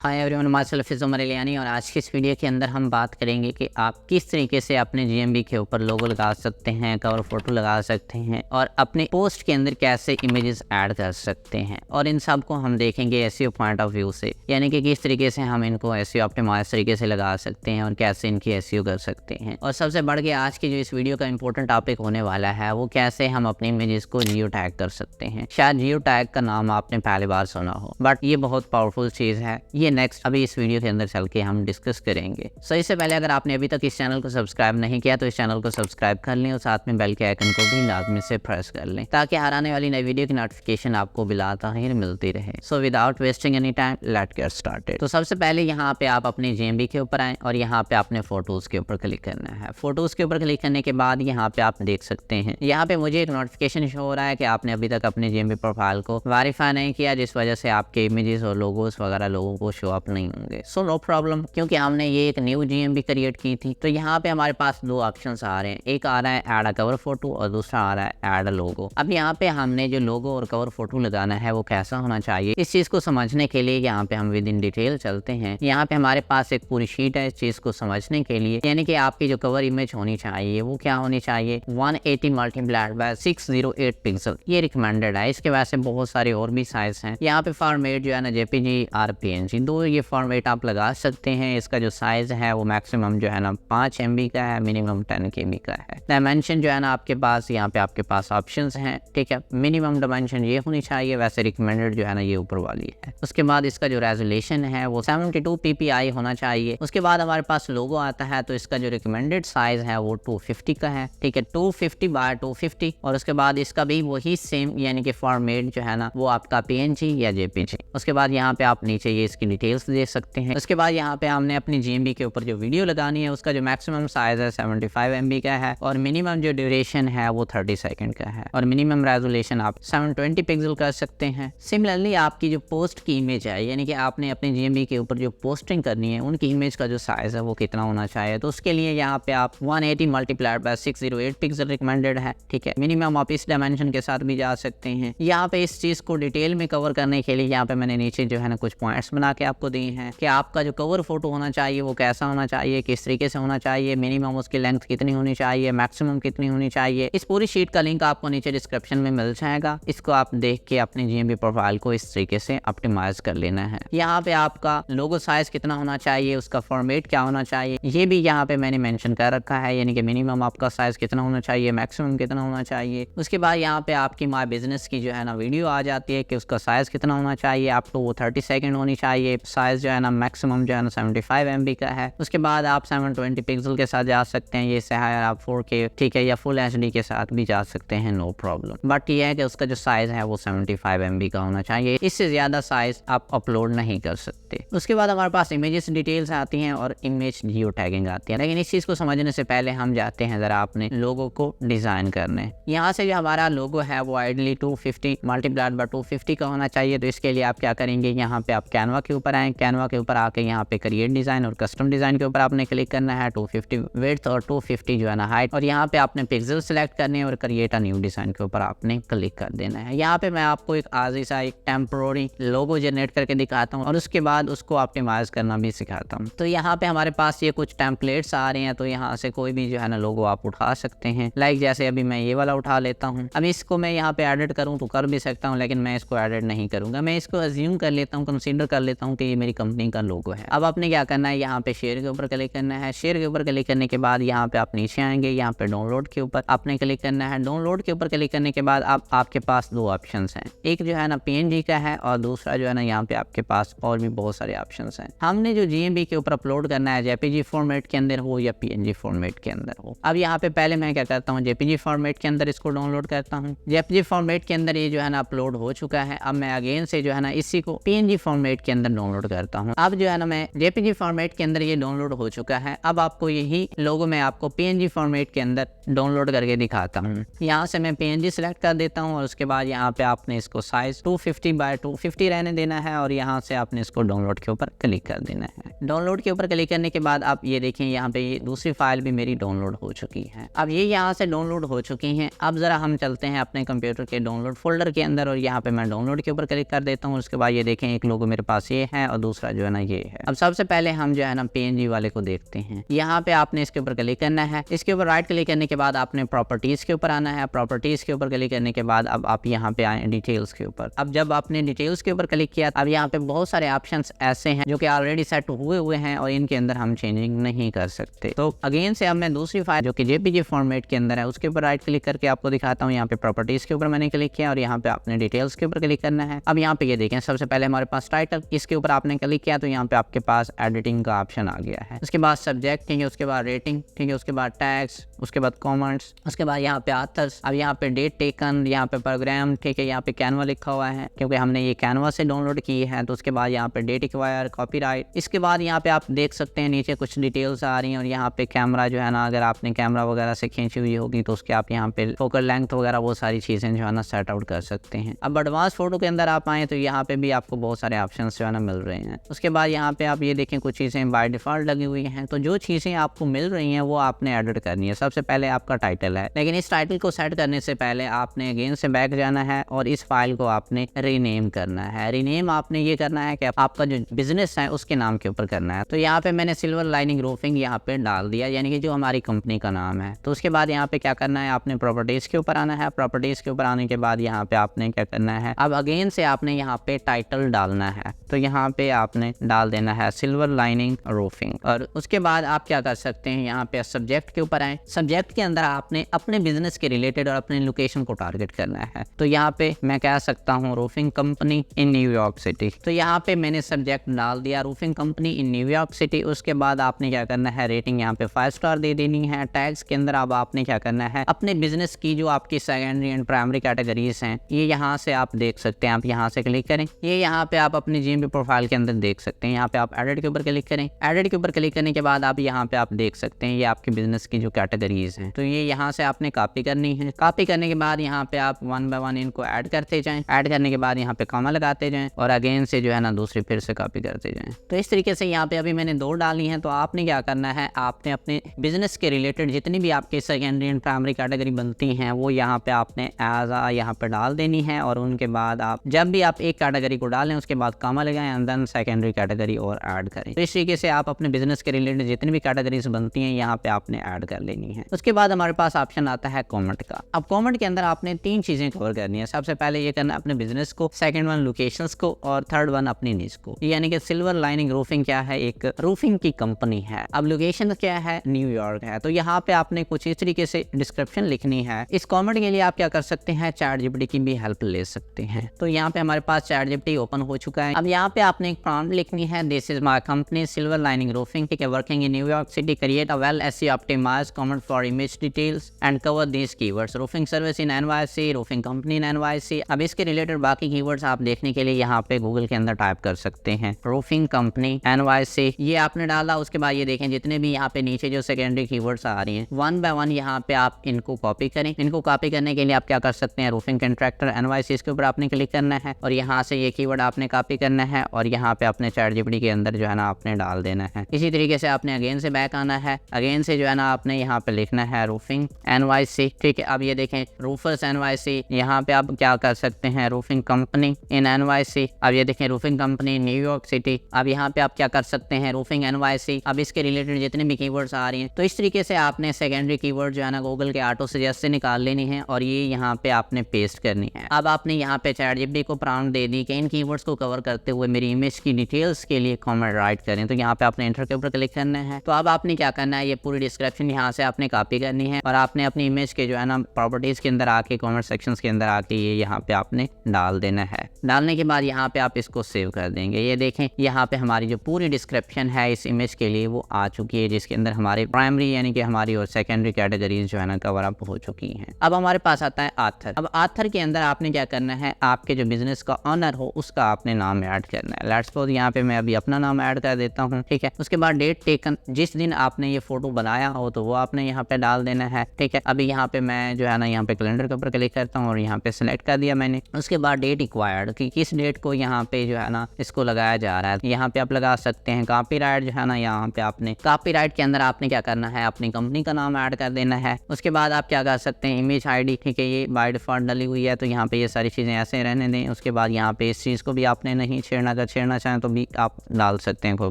Hi everyone, माशाल्लाह fizz Umar इलियानी। और आज की इस वीडियो के अंदर हम बात करेंगे कि आप किस तरीके से अपने जीएमबी के ऊपर लोगो लगा सकते हैं, कवर फोटो लगा सकते हैं और अपने पोस्ट के अंदर कैसे इमेजेस ऐड कर सकते हैं। और इन सब को हम देखेंगे एसईओ पॉइंट ऑफ व्यू से, यानी कि किस तरीके से हम इनको एसईओ ऑप्टिमाइज तरीके से लगा सकते हैं और कैसे इनकी एसईओ कर सकते हैं। और सबसे बढ़ के आज की जो इस वीडियो का इंपॉर्टेंट टॉपिक होने वाला है वो कैसे हम अपनी इमेजेस को जियो टैग कर सकते हैं। शायद जियो टैग का नाम आपने पहली बार सुना हो, बट ये बहुत पावरफुल चीज़ है। ये नेक्स्ट अभी इस वीडियो के अंदर चल के हम डिस्कस करेंगे। सो इससे पहले अगर आपने अभी तक इस चैनल को सब्सक्राइब नहीं किया तो इस चैनल को सब्सक्राइब कर लें और साथ में बेल के आइकन को भी लाजमी से प्रेस कर लें ताकि हर आने वाली नई वीडियो की नोटिफिकेशन आपको बिलाताहिर मिलती रहे। So without wasting any time let's get started. तो सबसे पहले यहाँ पे आप अपने जीएमबी के ऊपर आए और यहाँ पे आपने फोटोज के ऊपर क्लिक करना है। फोटोज के ऊपर क्लिक करने के बाद यहाँ पे आप देख सकते हैं, यहाँ पे मुझे एक नोटिफिकेशन शो हो रहा है कि आपने अभी तक अपने जीएमबी प्रोफाइल को वेरीफाई नहीं किया, जिस वजह से आपके इमेजेस और लोगोस वगैरह लोगों को शो अप नहीं होंगे। सो नो प्रॉब्लम, क्योंकि हमने ये एक न्यू जीएमबी क्रिएट की थी। तो यहाँ पे हमारे पास दो ऑप्शंस आ रहे हैं, एक आ रहा है ऐड अ कवर फोटो और दूसरा आ रहा है ऐड अ लोगो। अब यहाँ पे हमने जो लोगो और कवर फोटो लगाना है वो कैसा होना चाहिए, इस चीज को समझने के लिए यहाँ पे हम विद इन डिटेल चलते हैं। यहाँ पे हमारे पास एक पूरी शीट है इस चीज को समझने के लिए, यानी कि आपकी जो कवर इमेज होनी चाहिए वो क्या होनी चाहिए, 180 मल्टीप्लाइड बाय 608 पिक्सल, ये रिकमेंडेड है। इसके वैसे बहुत सारे और भी साइज हैं। यहाँ पे फॉर्मेट जो है ना जेपीजी और पीएनजी, दो ये फॉर्मेट आप लगा सकते हैं। इसका जो साइज है वो मैक्सिमम जो है ना 5 MB का है, मिनिमम 10 KB का है। डायमेंशन जो है ना आपके पास यहाँ पे आपके पास ऑप्शंस हैं, ठीक है। मिनिमम डायमेंशन ये होनी चाहिए, वैसे रिकमेंडेड जो है ना ये ऊपर वाली है। उसके बाद इसका जो रेजोल्यूशन है वो 72 ppi होना चाहिए। उसके बाद हमारे पास लोगो आता है, तो इसका जो रिकमेंडेड साइज है वो 250 का है, ठीक है, 250 बाय 250। और उसके बाद इसका भी वही सेम यानी कि फॉर्मेट जो है ना वो आपका PNG या JPG। उसके बाद यहाँ पे आप नीचे ये इसकी डिटेल्स देख सकते हैं। उसके बाद यहाँ पे हमने अपनी जीएमबी के ऊपर जो वीडियो लगानी है उसका जो मैक्सिमम साइज है 75 MB का है और मिनिमम जो ड्यूरेशन है वो 30 सेकंड का है और मिनिमम रेजोल्यूशन आप 720 पिक्सल कर सकते हैं। सिमिलरली आपकी जो पोस्ट की इमेज है, यानी कि आपने अपनी जीएमबी के ऊपर जो पोस्टिंग करनी है उनकी इमेज का जो साइज है वो कितना होना चाहिए, तो उसके लिए यहाँ पे आप 180 मल्टीप्लाइड बाय 608 पिक्सल रिकमेंडेड है, ठीक है। मिनिमम आप इस डायमेंशन के साथ भी जा सकते हैं। यहाँ पे इस चीज को डिटेल में कवर करने के लिए यहाँ पे मैंने नीचे जो है ना कुछ पॉइंट्स बना के आपको दिए हैं कि आपका जो कवर फोटो होना चाहिए वो कैसा होना चाहिए, किस तरीके से होना चाहिए, मिनिमम उसकी लेंथ कितनी होनी चाहिए, मैक्सिमम कितनी होनी चाहिए। इस पूरी शीट का लिंक आपको नीचे डिस्क्रिप्शन में मिल जाएगा। इसको आप देख के अपने जीएमबी प्रोफाइल को इस तरीके से ऑप्टिमाइज कर लेना है। यहाँ पे आपका लोगो साइज कितना होना चाहिए, उसका फॉर्मेट क्या होना चाहिए, ये भी यहाँ पे मैंने मेंशन कर रखा है, यानी कि मिनिमम आपका साइज कितना होना चाहिए, मैक्सिमम कितना होना चाहिए। उसके बाद यहाँ पे आपकी माय बिजनेस की जो है ना वीडियो आ जाती है कि उसका साइज कितना होना चाहिए, आपको वो 30 सेकंड होनी चाहिए। साइज जो है ना मैक्सिमम जो है ना 75 MB का है। उसके बाद आप 720 पिक्सल के साथ जा सकते हैं, ये से है आप 4K, ठीक है, या फुल HD के साथ भी जा सकते हैं, नो प्रॉब्लम। बट ये है कि उसका जो साइज है वो 75 MB का होना चाहिए, इससे ज्यादा साइज आप अपलोड नहीं कर सकते। उसके बाद हमारे पास इमेजेस डिटेल्स आती हैं और इमेज जियो टैगिंग आती है। लेकिन इस चीज को समझने से पहले हम जाते हैं जरा अपने लोगो को डिजाइन करने। यहाँ से जो हमारा लोगो है वो आइडली 250 मल्टीप्लाइड बाय 250 का होना चाहिए। तो इसके लिए आप क्या करेंगे, यहाँ पे आप कैनवा के ऊपर आए, कैनवा के ऊपर आके यहाँ पे क्रिएट डिजाइन और कस्टम डिजाइन के ऊपर आपने क्लिक करना है। 250 विड्थ और 250 जो है ना हाइट, और यहाँ पे आपने पिक्सल सेलेक्ट करने और क्रिएट अ न्यू डिजाइन के ऊपर आपने क्लिक कर देना है। यहाँ पे मैं आपको एक आजी सा एक टेम्पोररी लोगो जनरेट करके दिखाता हूँ और उसके बाद उसको ऑप्टिमाइज करना भी सिखाता हूँ। तो यहाँ पे हमारे पास ये कुछ टेम्पलेट्स आ रहे हैं, तो यहाँ से कोई भी जो है ना लोगो आप उठा सकते हैं। लाइक जैसे अभी मैं ये वाला उठा लेता हूँ। अब इसको मैं यहाँ पे एडिट करूँ तो कर भी सकता हूँ, लेकिन मैं इसको एडिट नहीं करूंगा। मैं इसको अज्यूम कर लेता हूँ, कंसीडर कर लेता हूँ कि ये मेरी कंपनी का लोगो है। अब आपने क्या करना है, यहाँ पे शेयर के ऊपर क्लिक करना है। शेयर के ऊपर क्लिक करने के बाद यहाँ पे आप नीचे आएंगे, यहाँ पे डाउनलोड के ऊपर आपने क्लिक करना है। डाउनलोड के ऊपर क्लिक करने के बाद आपके पास दो ऑप्शंस हैं, एक जो है ना PNG का है और दूसरा जो है ना यहाँ पे आपके पास और भी बहुत सारे ऑप्शंस हैं। हमने जो जीएमबी के ऊपर अपलोड करना है JPG फॉर्मेट के अंदर हो या PNG फॉर्मेट के अंदर हो। अब यहाँ पे पहले मैं क्या करता हूँ, JPG फॉर्मेट के अंदर इसको डाउनलोड करता हूँ। JPG फॉर्मेट के अंदर ये जो है ना अपलोड हो चुका है। अब मैं अगेन से जो है ना इसी को PNG फॉर्मेट के अंदर डाउनलोड करता हूँ। अब जो है ना मैं JPG फॉर्मेट के अंदर ये डाउनलोड हो चुका है। अब आपको यही लोगो मैं आपको PNG फॉर्मेट के अंदर डाउनलोड करके दिखाता हूँ। यहाँ से मैं PNG सेलेक्ट कर देता हूँ और उसके बाद यहाँ पे आपने इसको साइज 250 बाय 250 रहने देना है और यहाँ से आपने इसको डाउनलोड के ऊपर क्लिक कर देना है। डाउनलोड के ऊपर क्लिक करने के बाद आप ये देखें यहाँ पे ये दूसरी फाइल भी मेरी डाउनलोड हो चुकी है। अब ये यहाँ से डाउनलोड हो चुकी हैं। अब जरा हम चलते हैं अपने कंप्यूटर के डाउनलोड फोल्डर के अंदर और यहाँ पे मैं डाउनलोड के ऊपर क्लिक कर देता हूँ। उसके बाद ये देखें एक लोगो मेरे पास ये है और दूसरा जो है ना ये है। अब सबसे पहले हम जो है ना PNG वाले को देखते हैं। यहाँ पे आपने इसके ऊपर क्लिक करना है। इसके ऊपर राइट क्लिक करने के बाद आपने प्रॉपर्टीज के ऊपर आना है। प्रॉपर्टीज के ऊपर क्लिक करने के बाद अब आप यहाँ पे आए डिटेल्स के ऊपर। अब जब आपने डिटेल्स के ऊपर क्लिक किया, अब यहाँ पे बहुत सारे ऑप्शंस ऐसे हैं जो कि ऑलरेडी सेट हुए हैं और इनके अंदर हम चेंजिंग नहीं कर सकते। तो अगेन से अब मैं दूसरी फाइल जो कि JPG फॉर्मेट के अंदर है उसके ऊपर राइट क्लिक करके आपको दिखाता हूँ। यहाँ पे प्रॉपर्टीज के ऊपर मैंने क्लिक किया और यहाँ पे आपने डिटेल्स के ऊपर क्लिक करना है। अब यहाँ पे ये देखें, सबसे पहले हमारे पास टाइटल, इसके ऊपर आपने क्लिक किया तो यहाँ पे आपके पास एडिटिंग का ऑप्शन आ गया है। उसके बाद सब्जेक्ट, ठीक है, उसके बाद रेटिंग, ठीक है, उसके बाद टैग्स, उसके बाद कमेंट्स, उसके बाद यहाँ पे ऑथर्स। अब यहाँ पे डेट टेकन, यहाँ पे प्रोग्राम, ठीक है, यहाँ पे कैनवा लिखा हुआ है क्योंकि हमने ये कैनवा से डाउनलोड की है। तो उसके बाद यहाँ पे डेट एक्वायर, कॉपीराइट। इसके बाद यहाँ पे आप देख सकते हैं नीचे कुछ डिटेल्स आ रही हैं और यहाँ पे कैमरा जो है ना, अगर आपने कैमरा वगैरह से खींची हुई होगी तो उसके आप यहाँ पे फोकल लेंथ वगैरह वो सारी चीजें जो है ना सेट आउट कर सकते हैं। अब एडवांस फोटो के अंदर आप आए तो यहाँ पे भी आपको बहुत सारे ऑप्शन जो है ना मिल रहे हैं। उसके बाद यहाँ पे आप ये देखें कुछ चीजें बाय डिफॉल्ट लगी हुई हैं। तो जो चीजें आपको मिल रही हैं वो आपने एडिट करनी है। सबसे पहले आपका टाइटल है, लेकिन इस टाइटल को सेट करने से पहले आपने अगेन से बैक जाना है और इस फाइल को आपने रीनेम करना है। रीनेम आपने ये करना है कि आपका जो बिजनेस है उसके नाम के ऊपर करना है। तो यहाँ पे मैंने सिल्वर लाइनिंग रूफिंग यहाँ पे डाल दिया, यानी कि जो हमारी कंपनी का नाम है। तो उसके बाद यहाँ पे क्या करना है, आपने प्रॉपर्टीज के ऊपर आना है। प्रॉपर्टीज के ऊपर आने के बाद यहाँ पे आपने क्या करना है, अब अगेन से आपने यहाँ पे टाइटल डालना है। तो यहाँ पे आपने डाल देना है सिल्वर लाइनिंग रूफिंग। और उसके बाद आप क्या कर सकते हैं, यहाँ पे सब्जेक्ट के ऊपर आए। सब्जेक्ट के अंदर आपने अपने बिजनेस के रिलेटेड और अपने लोकेशन को टारगेट करना है। तो यहाँ पे मैं कह सकता हूँ रूफिंग कंपनी इन न्यूयॉर्क सिटी। तो यहाँ पे मैंने सब्जेक्ट डाल दिया रूफिंग कंपनी इन न्यूयॉर्क सिटी। उसके बाद आपने क्या करना है, रेटिंग यहाँ पे 5 स्टार दे देनी है। टैग्स के अंदर अब आपने क्या करना है, अपने बिजनेस की जो आपकी सेकेंडरी एंड प्राइमरी कैटेगरीज हैं ये यहाँ से आप देख सकते हैं। आप यहाँ से क्लिक करें, ये यहाँ पे आप अपनी GMB प्रोफाइल के अंदर देख सकते हैं। यहाँ पे आप एडिट के ऊपर क्लिक करें। एडिट के ऊपर क्लिक करने के बाद आप यहाँ पे आप देख सकते हैं ये आपके बिजनेस की जो कैटेगरीज हैं। तो ये यहाँ से आपने कॉपी करनी है। कॉपी करने के बाद यहाँ पे आप 1 बाय 1 इनको ऐड करते जाएं। ऐड करने के बाद यहाँ पे कॉमा लगाते जाएं और अगेन से जो है ना दूसरी फिर से कॉपी करते जाएं। तो इस तरीके से यहाँ पे अभी मैंने 2 डाली हैं। तो आपने क्या करना है, आपने अपने बिजनेस के रिलेटेड जितनी भी आपके सेकेंडरी एंड प्राइमरी कैटेगरी बनती हैं वो यहाँ पे आपने एज आ यहाँ पे डाल देनी है। और उनके बाद आप जब भी आप एक कैटेगरी को डालें उसके बाद कॉमा लगाएं एंड देन सेकेंडरी कैटेगरी और ऐड करें। तो इस तरीके से आप अपने बिजनेस के रिलेटेड जितनी भी कैटेगरीज बनती हैं यहाँ पे आपने ऐड कर लेनी है। उसके बाद हमारे पास ऑप्शन आता है कमेंट का। अब कमेंट के अंदर आपने 3 चीजें कवर करनी है। सबसे पहले ये करना है अपने बिजनेस को, सेकंड वन लोकेशंस को और थर्ड वन अपनी निश को। यानी कि सिल्वर लाइनिंग रूफिंग क्या है, एक रूफिंग की कंपनी है। अब लोकेशन क्या है, न्यूयॉर्क है। तो यहाँ पे आपने कुछ इस तरीके से डिस्क्रिप्शन लिखनी है। इस कमेंट के लिए आप क्या कर सकते हैं, ChatGPT की भी हेल्प ले सकते हैं। तो यहाँ पे हमारे पास ChatGPT ओपन हो चुका है। अब यहाँ पे आपने एक प्रॉम्प्ट लिखनी है, this is my company silver lining roofing, ठीक है, working in New York city, create a well SEO optimised comment for image details and cover these keywords, roofing service in NYC, roofing company in NYC। अब इसके related बाकी keywords आप देखने के लिए यहाँ पे गूगल के अंदर टाइप कर सकते हैं रूफिंग कंपनी NYC, ये आपने डाला। उसके बाद ये देखें जितने भी यहाँ पे नीचे जो सेकेंडरी कीवर्ड्स आ रही हैं 1 बाय 1 यहाँ पे आप इनको कॉपी करें। इनको कॉपी करने के लिए आप क्या कर सकते हैं, रूफिंग कंट्रैक्टर NYC इसके ऊपर आपने क्लिक करना है और यहाँ से ये कीवर्ड आपने कॉपी करना है और यहाँ पे अपने ChatGPT के अंदर जो है ना आपने डाल देना है। इसी तरीके से आपने अगेन से बैक आना है। अगेन से जो है ना आपने यहाँ पे लिखना है रूफिंग NYC, ठीक है। अब ये देखें रूफर्स NYC, यहाँ पे आप क्या कर सकते हैं, रूफिंग कंपनी इन NYC। अब ये देखें रूफिंग कंपनी न्यूयॉर्क सिटी। अब यहाँ पे आप क्या कर सकते हैं, रूफिंग NYC। अब इसके रिलेटेड जितने भी कीवर्ड्स आ रही हैं तो इस तरीके से आपने सेकेंडरी कीवर्ड जो है ना गूगल के ऑटो सजेस्ट से निकाल लेनी है और ये यहाँ पे आपने पेस्ट करनी है। अब आपने यहाँ पे ChatGPT को प्रॉम्प्ट दे दी कि इन कीवर्ड्स को कवर करते हुए मेरी इमेज की डिटेल्स के लिए कमेंट राइट करें। तो यहाँ पे आपने एंटर के ऊपर क्लिक करना है। तो अब आपने क्या करना है, ये पूरी डिस्क्रिप्शन यहाँ से आपने कॉपी करनी है और आपने अपनी इमेज के जो है ना प्रॉपर्टीज के अंदर आके कमेंट सेक्शन के अंदर आके ये यहाँ पे आपने डाल देना है। डालने के बाद यहाँ पे आप इसको सेव कर देंगे। ये देखें यहाँ पे हमारी जो पूरी डिस्क्रिप्शन है इस इमेज के लिए वो आ चुकी है, जिसके अंदर हमारे प्राइमरी यानी कि हमारी और सेकेंडरी कैटेगरीज जो है ना कवर अप हो चुकी हैं। अब हमारे पास आता है ऑथर। अब ऑथर के अंदर आपने क्या करना है, आपके जो बिजनेस का ऑनर हो उसका आपने नाम ऐड करना है। लेट्स सपोज यहाँ पे मैं अभी अपना नाम ऐड कर देता हूँ, ठीक है। उसके बाद डेट टेकन, जिस दिन आपने ये फोटो बनाया हो तो वो आपने यहाँ पे डाल देना है, ठीक है। अभी यहाँ पे मैं जो है ना यहाँ पे कैलेंडर के ऊपर क्लिक करता हूँ और यहाँ पे सिलेक्ट कर दिया मैंने। उसके बाद डेट एक्वायर्ड कि किस डेट को यहाँ पे जो है ना इसको लगाया जा रहा है, यहाँ पे आप लगा सकते हैं। कॉपीराइट जो है ना यहाँ पे आपने कॉपीराइट के अंदर आपने क्या करना है, अपनी कंपनी का नाम ऐड कर देना है। उसके बाद आप क्या कर सकते हैं, इमेज ID, ठीक है, ये बाय डिफॉल्ट डली हुई है तो यहाँ पे ये सारी चीजें ऐसे रहने दें। उसके बाद यहाँ पे इस चीज को भी आपने नहीं छेड़ना अगर छेड़ना चाहें तो भी आप डाल सकते हैं, कोई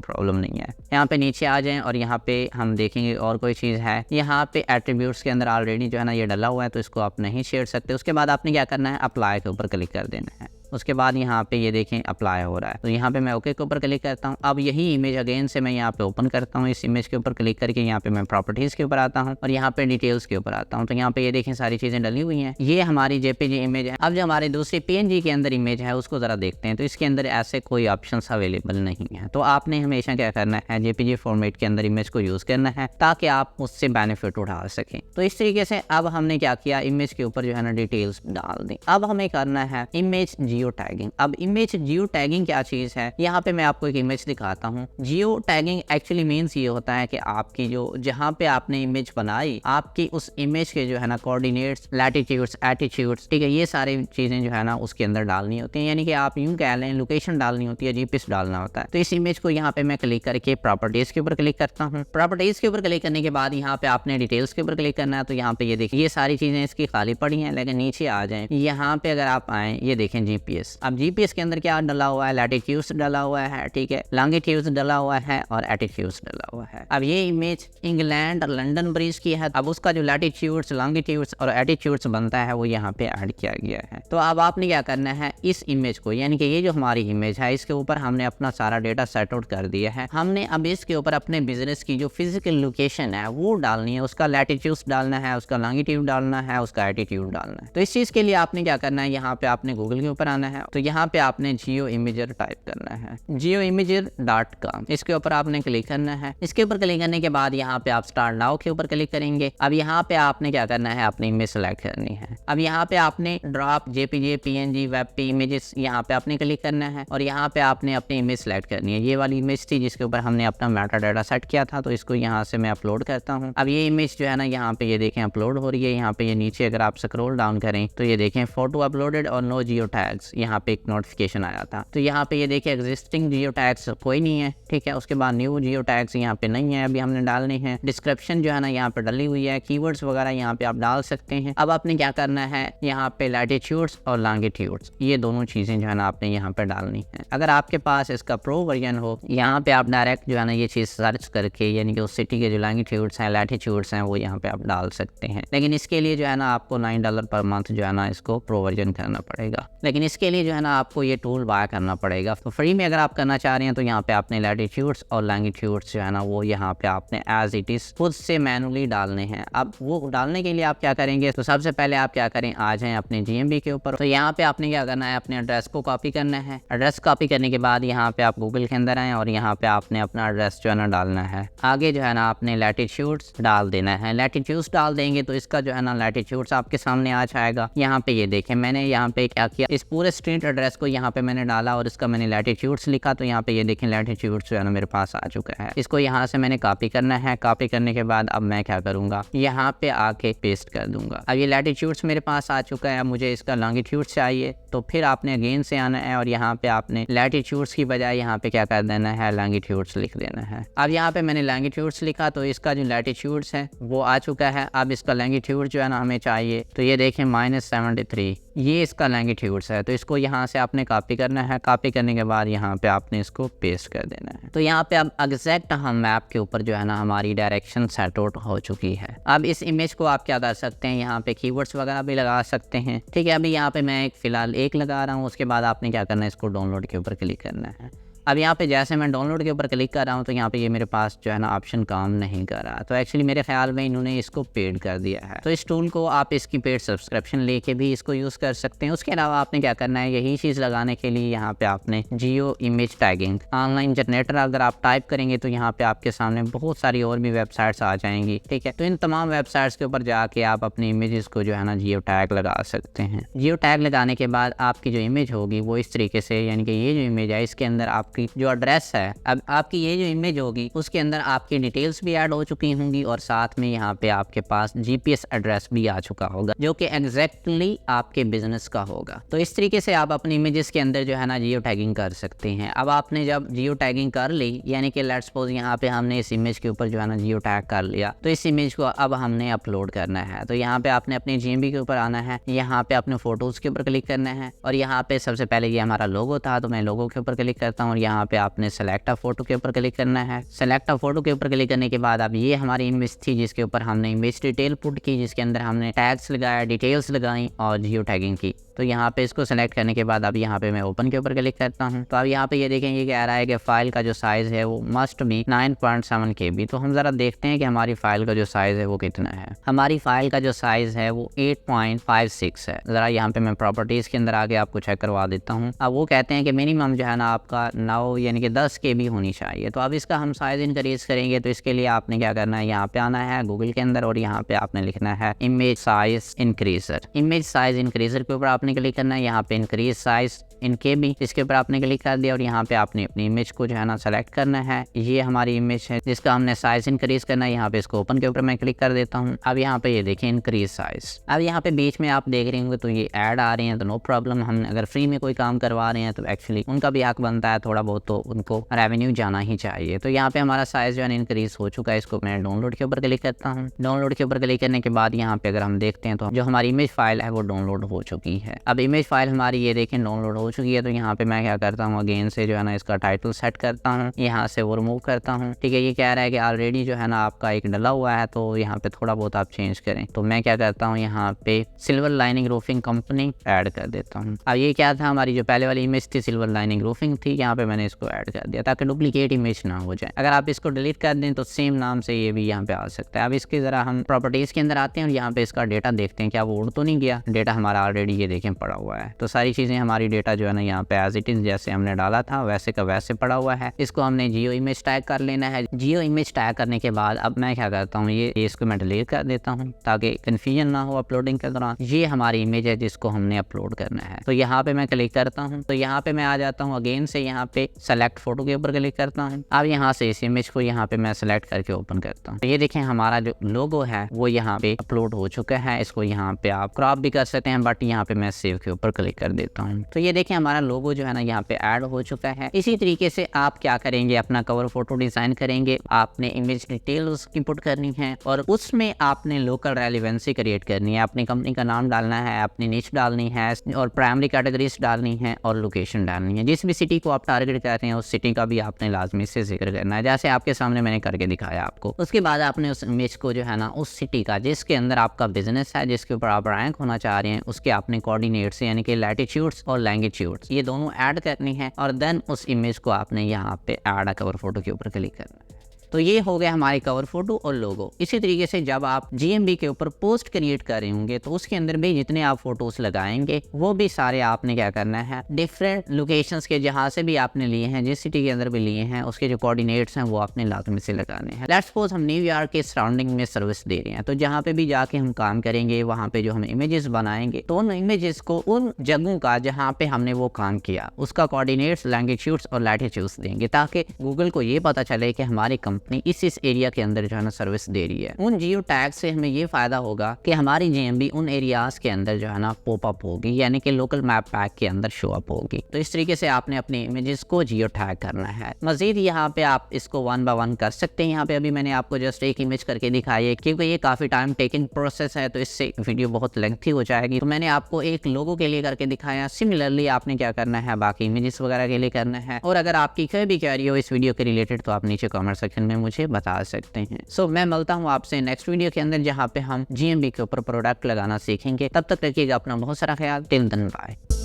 प्रॉब्लम नहीं है। यहाँ पे नीचे आ जाएं और यहाँ पे हम देखेंगे और कोई चीज़ है। यहाँ पे एट्रीब्यूट्स के अंदर ऑलरेडी जो है ना ये डला हुआ है, तो इसको आप नहीं छेड़ सकते। उसके बाद आपने क्या करना है, अप्लाई के ऊपर क्लिक कर देना है। उसके बाद यहाँ पे ये देखें अप्लाई हो रहा है, तो यहाँ पे मैं ओके के ऊपर क्लिक करता हूँ। अब यही इमेज अगेन से मैं यहाँ पे ओपन करता हूँ। इस इमेज के ऊपर क्लिक करके यहाँ पे मैं प्रॉपर्टीज़ के ऊपर आता हूँ और यहाँ पे डिटेल्स के ऊपर आता हूँ। तो यहाँ पे ये देखें सारी चीज़ें डली हुई हैं। ये हमारी जेपीजी इमेज है। अब जो हमारी दूसरी पीएनजी के अंदर इमेज है उसको ज़रा देखते हैं। तो इसके अंदर ऐसे कोई ऑप्शन अवेलेबल नहीं है। तो आपने हमेशा क्या करना है, जेपीजी फॉर्मेट के अंदर इमेज को यूज़ करना है ताकि आप उससे बेनिफिट उठा सकें। तो इस तरीके से अब हमने क्या किया, इमेज के ऊपर जो है ना डिटेल्स डाल दी। अब हमें करना है इमेज जियो टैगिंग। अब इमेज जियो टैगिंग क्या चीज है, यहाँ पे मैं आपको एक इमेज दिखाता हूँ। जियो टैगिंग एक्चुअली मीन्स ये होता है कि आपकी जो जहाँ पे आपने इमेज बनाई, आपकी उस इमेज के जो है ना कोऑर्डिनेट्स, लैटिट्यूड्स, एटीट्यूड्स, ठीक है, ये सारी चीजें जो है ना उसके अंदर डालनी होती हैं। यानी कि आप यूं कह लें लोकेशन डालनी होती है, जीपीएस डालना होता है। तो इस इमेज को यहाँ पे मैं क्लिक करके प्रॉपर्टीज के ऊपर क्लिक करता हूँ। प्रॉपर्टीज के ऊपर क्लिक करने के बाद यहाँ पे आपने डिटेल्स के ऊपर क्लिक करना है। तो यहाँ पे ये देखिए ये सारी चीजें इसकी खाली पड़ी हैं, लेकिन नीचे आ जाए यहाँ पे अगर आप आए, ये देखें जीपीएस। अब जीपीएस के अंदर क्या डला हुआ है, लैटिट्यूड्स डला हुआ है, ठीक है, लॉन्गिट्यूड्स डला हुआ है और एटीट्यूड्स डला हुआ है। अब ये इमेज इंग्लैंड और लंदन ब्रिज की है। अब उसका जो लैटिट्यूड्स, लॉन्गिट्यूड्स और एटीट्यूड्स बनता है वो यहाँ पे ऐड किया गया है। तो अब आपने क्या करना है, इस इमेज को, यानी कि ये जो हमारी इमेज है इसके ऊपर हमने अपना सारा डेटा सेट आउट कर दिया है। हमने अब इसके ऊपर अपने बिजनेस की जो फिजिकल लोकेशन है वो डालनी है, उसका लैटिट्यूड्स डालना है, उसका लॉन्गिट्यूड डालना है, उसका एटीट्यूड डालना है। तो इस चीज के लिए आपने क्या करना है, यहाँ पे आपने गूगल के ऊपर आना है। तो यहाँ पे आपने जियो इमेजर टाइप करना है, geoimager.com। इसके ऊपर आपने क्लिक करना है। इसके ऊपर क्लिक करने के बाद यहाँ पे आप स्टार्ट नाउ के ऊपर क्लिक करेंगे। अब यहाँ पे आपने क्या करना है, अपनी इमेज सेलेक्ट करनी है। अब यहाँ पे आपने ड्रॉप, जेपीजी, पीएनजी, वेब पे इमेजेस, यहाँ पे आपने क्लिक करना है और यहाँ पे आपने अपनी इमेज सेलेक्ट करनी है। ये वाली इमेज थी जिसके ऊपर हमने अपना मेटा डाटा सेट किया था, तो इसको यहाँ से मैं अपलोड करता हूँ। अब ये इमेज जो है ना यहाँ पे ये देखें अपलोड हो रही है। यहाँ पे ये नीचे अगर आप स्क्रॉल डाउन करें तो ये देखें फोटो अपलोडेड और नो जियो टैग्स, यहाँ पे एक नोटिफिकेशन आया था। तो यहाँ पे ये देखिए एग्जिस्टिंग जियो टैग्स कोई नहीं है, ठीक है। उसके बाद न्यू जियो टैग्स यहाँ पे नहीं है, अभी हमने डालने हैं। डिस्क्रिप्शन जो है ना यहाँ पे डली हुई है, कीवर्ड्स वगैरह यहाँ पे आप डाल सकते हैं। अब आपने क्या करना है, यहाँ पे लैटिट्यूड्स और लॉन्गिट्यूड्स, ये दोनों चीजें जो है ना आपने यहाँ पे डालनी है। अगर आपके पास इसका प्रो वर्जन हो, यहाँ पे आप डायरेक्ट जो है ना ये चीज सर्च करके, यानी कि उस सिटी के जो लॉन्गिट्यूड्स हैं, लैटिट्यूड्स हैं, वो यहाँ पे आप डाल सकते हैं। लेकिन इसके लिए जो है ना आपको $9 पर मंथ जो है ना इसको प्रो वर्जन करना पड़ेगा। लेकिन इसके लिए जो है ना आपको ये टूल बाय करना पड़ेगा। तो फ्री में अगर आप करना चाह रहे हैं तो यहाँ पे आपने लैटिट्यूड्स और लॉन्गिट्यूड्स जो है ना वो यहाँ पे आपने एज इट इज खुद से मैनुअली डालने हैं। अब वो डालने के लिए आप क्या करेंगे, तो सबसे पहले आप क्या करें, आ जाएं अपने जीएमबी के ऊपर। तो यहाँ पे आपने क्या करना है, अपने एड्रेस को कॉपी करना है। एड्रेस कॉपी करने के बाद यहाँ पे आप गूगल के अंदर आए और यहाँ पे आपने अपना एड्रेस जो है ना डालना है। आगे जो है ना आपने लैटिट्यूड्स डाल देना है। लैटिट्यूड्स डाल देंगे तो इसका जो है ना लैटिट्यूड्स आपके सामने आ जाएगा। यहाँ पे ये देखें मैंने यहाँ पे क्या किया, इस पूरे स्ट्रीट एड्रेस को यहाँ पे मैंने डाला और इसका मैंने लैटिट्यूड्स लिखा। तो यहाँ पे ये देखें लैटिट्यूड्स जो है ना मेरे पास आ चुका है। इसको यहाँ से मैंने कॉपी करना है। कॉपी करने के बाद अब मैं क्या करूँगा, यहाँ पे आके पेस्ट कर दूंगा। अब ये लैटिट्यूड्स मेरे पास आ चुका है। अब मुझे इसका लॉन्गिट्यूड्स चाहिए, तो फिर आपने अगेन से आना है और यहाँ पे आपने लैटिट्यूड्स की बजाय यहाँ पे क्या कर देना है, लॉन्गिट्यूड्स लिख देना है। अब यहाँ पे मैंने लॉन्गिट्यूड्स लिखा तो इसका जो लैटिट्यूड्स है वो आ चुका है। अब इसका लॉन्गिट्यूड जो है ना हमें चाहिए, तो ये देखें -73, ये इसका लॉन्गिट्यूड्स है। तो इसको यहाँ से आपने कॉपी करना है। कॉपी करने के बाद यहाँ पे आपने इसको पेस्ट कर देना है। तो यहाँ पे अब एग्जैक्ट हम मैप के ऊपर जो है ना हमारी डायरेक्शन सेट आउट हो चुकी है। अब इस इमेज को आप क्या कर सकते हैं, यहाँ पे कीवर्ड्स वगैरह भी लगा सकते हैं, ठीक है। अभी यहाँ पे मैं फिलहाल एक लगा रहा हूँ। उसके बाद आपने क्या करना है, इसको डाउनलोड के ऊपर क्लिक करना है। अब यहाँ पे जैसे मैं डाउनलोड के ऊपर क्लिक कर रहा हूँ तो यहाँ पे ये मेरे पास जो है ना ऑप्शन काम नहीं कर रहा। तो एक्चुअली मेरे ख्याल में इन्होंने इसको पेड कर दिया है। तो इस टूल को आप इसकी पेड सब्सक्रिप्शन लेके भी इसको यूज़ कर सकते हैं। उसके अलावा आपने क्या करना है, यही चीज़ लगाने के लिए यहाँ पे आपने जियो इमेज टैगिंग ऑनलाइन जनरेटर अगर आप टाइप करेंगे तो यहाँ पे आपके सामने बहुत सारी और भी वेबसाइट्स आ जाएंगी, ठीक है। तो इन तमाम वेबसाइट्स के ऊपर जाके आप अपनी इमेजेस को जो है ना जियो टैग लगा सकते हैं। जियो टैग लगाने के बाद आपकी जो इमेज होगी वो इस तरीके से, यानी कि ये जो इमेज है इसके अंदर आप आपकी जो एड्रेस है, अब आपकी ये जो इमेज होगी उसके अंदर आपकी डिटेल्स भी ऐड हो चुकी होंगी और साथ में यहाँ पे आपके पास जीपीएस एड्रेस भी आ चुका होगा जो कि एग्जैक्टली आपके बिजनेस का होगा। तो इस तरीके से आप अपनी इमेजेस के अंदर जो है ना जियो टैगिंग कर सकते हैं। अब आपने जब जियो टैगिंग कर ली, यानी कि लेट्स सपोज यहाँ पे हमने इस इमेज के ऊपर जो है ना जियो टैग कर लिया, तो इस इमेज को अब हमने अपलोड करना है। तो यहाँ पे आपने अपने जीएमबी के ऊपर आना है, यहाँ पे अपने फोटोज के ऊपर क्लिक करना है और यहाँ पे सबसे पहले ये हमारा लोगो था तो मैं लोगो के ऊपर क्लिक करता हूँ और यहाँ पे आपने सेलेक्ट अ फोटो के ऊपर क्लिक करना है। सेलेक्ट अ फोटो के ऊपर क्लिक करने के बाद अब ये हमारी इमेज थी जिसके ऊपर हमने इमेज डिटेल पुट की, जिसके अंदर हमने टैग्स लगाया, डिटेल्स लगाई और जियो टैगिंग की। तो यहाँ पे इसको सेलेक्ट करने के बाद अब यहाँ पे मैं ओपन के ऊपर क्लिक करता हूँ। तो अब यहाँ पे ये देखें ये कह रहा है कि फाइल का जो साइज़ है वो मस्ट बी 9.7 KB। तो हम ज़रा देखते हैं कि हमारी फाइल का जो साइज़ है वो कितना है। हमारी फाइल का जो साइज़ है वो 8.56 है। ज़रा यहाँ पे मैं प्रॉपर्टीज़ के अंदर आके आपको चेक करवा देता हूँ। अब वो कहते हैं कि मिनिमम जो है ना आपका 9 यानी कि 10 KB होनी चाहिए। तो अब इसका हम साइज़ इंक्रीज करेंगे तो इसके लिए आपने क्या करना है, यहाँ पे आना है गूगल के अंदर और यहाँ पे आपने लिखना है image size increaser. Image size increaser के ऊपर आपने क्लिक करना है, यहाँ पे इंक्रीज साइज इन KB इसके ऊपर आपने क्लिक कर दिया और यहाँ पे आपने अपनी इमेज को जो है ना सेलेक्ट करना है। ये हमारी इमेज है जिसका हमने साइज इंक्रीज करना है। यहाँ पे इसको ओपन के ऊपर मैं क्लिक कर देता हूँ। अब यहाँ पे ये देखें इंक्रीज साइज। अब यहाँ पे बीच में आप देख रहे होंगे तो ये ऐड आ रहे हैं, तो नो प्रॉब्लम। हम अगर फ्री में कोई काम करवा रहे हैं तो एक्चुअली उनका भी हक बनता है थोड़ा बहुत, तो उनको रेवेन्यू जाना ही चाहिए। तो यहाँ पे हमारा साइज जो है इंक्रीज हो चुका है। इसको मैं डाउनलोड के ऊपर क्लिक करता हूँ। डाउनलोड के ऊपर क्लिक करने के बाद यहाँ पे अगर हम देखते हैं तो जो हमारी इमेज फाइल है वो डाउनलोड हो चुकी है। अब इमेज फाइल हमारी ये देखें डाउनलोड हो चुकी है। तो यहाँ पे मैं क्या करता हूँ, अगेन से जो है ना इसका टाइटल सेट करता हूँ, यहाँ से वो रिमूव करता हूँ। ठीक है, ये कह रहा है कि ऑलरेडी जो है ना आपका एक डला हुआ है तो यहाँ पे थोड़ा बहुत आप चेंज करें। तो मैं क्या करता हूँ, यहाँ पे silver lining roofing company add कर देता हूँ। अब ये क्या था, हमारी जो पहले वाली इमेज थी सिल्वर लाइनिंग रूफिंग थी, यहाँ पे मैंने इसको ऐड कर दिया ताकि डुप्लीकेट इमेज ना हो जाए। अगर आप इसको डिलीट कर दें तो सेम नाम से ये भी यहाँ पे आ सकता है। अब इसके जरा हम प्रॉपर्टीज के अंदर आते हैं और यहाँ पे इसका डेटा देखते हैं क्या वो उड़ तो नहीं गया। डेटा हमारा ऑलरेडी ये देखें पड़ा हुआ है। तो सारी चीजें हमारी डेटा जो है ना यहाँ पे एज इट इज जैसे हमने डाला था वैसे का वैसे पड़ा हुआ है। इसको हमने जियो इमेज टैग कर लेना है। जियो इमेज टैग करने के बाद अब मैं क्या करता हूँ, ये इसको मैं डिलीट कर देता हूँ ताकि कंफ्यूजन ना हो अपलोडिंग के दौरान। ये हमारी इमेज है जिसको हमने अपलोड करना है। तो यहाँ पे मैं क्लिक करता हूँ, तो यहाँ पे मैं आ जाता हूँ अगेन से यहाँ पे सेलेक्ट फोटो के ऊपर क्लिक करता हूँ। अब यहाँ से इस इमेज को यहाँ पे मैं सेलेक्ट करके ओपन करता हूँ। तो ये देखें हमारा जो लोगो है वो यहाँ पे अपलोड हो चुका है। इसको यहाँ पे आप क्रॉप भी कर सकते हैं, बट यहाँ पे मैं सेव के ऊपर क्लिक कर देता हूँ। तो ये देखें हमारा लोगो जो है ना यहाँ पे ऐड हो चुका है। इसी तरीके से आप क्या करेंगे, अपना कवर फोटो डिजाइन करेंगे। आपने इमेज डिटेल्स इनपुट करनी है और उसमें आपने लोकल रेलिवेंसी क्रिएट करनी है। अपनी कंपनी का नाम डालना है, अपनी निच डालनी है और प्राइमरी कैटेगरीज डालनी है और लोकेशन डालनी है। जिस भी सिटी को आप टारगेट करते हैं उस सिटी का भी आपने लाजमी से जिक्र करना है, जैसे आपके सामने मैंने करके दिखाया आपको। उसके बाद आपने उस इमेज को जो है ना उस सिटी का जिसके अंदर आपका बिजनेस है, जिसके ऊपर आप रैंक होना चाह रहे हैं, उसके आपने कोऑर्डिनेट्स यानी कि लैटिट्यूड्स और लैंगिट्यूड्स ये दोनों ऐड करनी है और देन उस इमेज को आपने यहाँ पे ऐड कवर फोटो के ऊपर क्लिक करना है। तो ये हो गया हमारी कवर फोटो और लोगो। इसी तरीके से जब आप जीएमबी के ऊपर पोस्ट क्रिएट कर रहे होंगे तो उसके अंदर भी जितने आप फोटोज लगाएंगे वो भी सारे आपने क्या करना है, डिफरेंट लोकेशंस के जहाँ से भी आपने लिए हैं, जिस सिटी के अंदर भी लिए हैं, उसके जो कोऑर्डिनेट्स हैं वो आपने लाजमी से लगाने हैं। लेट्स सपोज हम न्यूयॉर्क के सराउंडिंग में सर्विस दे रहे हैं, तो जहाँ पे भी जाके हम काम करेंगे वहाँ पे जो हम इमेजेस बनाएंगे तो उन इमेजेस को उन जगहों का जहाँ पे हमने वो काम किया उसका कोऑर्डिनेट्स, लैंगिट्यूड्स और लैटिट्यूड्स देंगे ताकि गूगल को ये पता चले कि हमारी कंपनी इस एरिया के अंदर जो है ना सर्विस दे रही है। उन जियो टैग से हमें ये फायदा होगा कि हमारी जीएमबी उन एरियाज के अंदर जो है ना पॉपअप होगी, यानी कि लोकल मैप पैक के अंदर शो अप होगी। तो इस तरीके से आपने अपने इमेजेस को जियो टैग करना है। मजीद यहाँ पे आप इसको 1 बाय 1 कर सकते हैं। यहाँ पे अभी मैंने आपको जस्ट एक इमेज करके दिखाई है क्योंकि ये काफी टाइम टेकिंग प्रोसेस है तो इससे वीडियो बहुत लेंथी हो जाएगी। तो मैंने आपको एक लोगो के लिए करके दिखाया। सिमिलरली आपने क्या करना है, बाकी इमेजेस वगैरह के लिए करना है। और अगर आपकी कोई भी क्वेरी हो इस वीडियो के रिलेटेड तो आप नीचे कमेंट सेक्शन में मुझे बता सकते हैं। सो मैं मिलता हूँ आपसे नेक्स्ट वीडियो के अंदर जहाँ पे हम जीएमबी के ऊपर प्रोडक्ट लगाना सीखेंगे। तब तक रखिएगा अपना बहुत सारा ख्याल। Till then bye.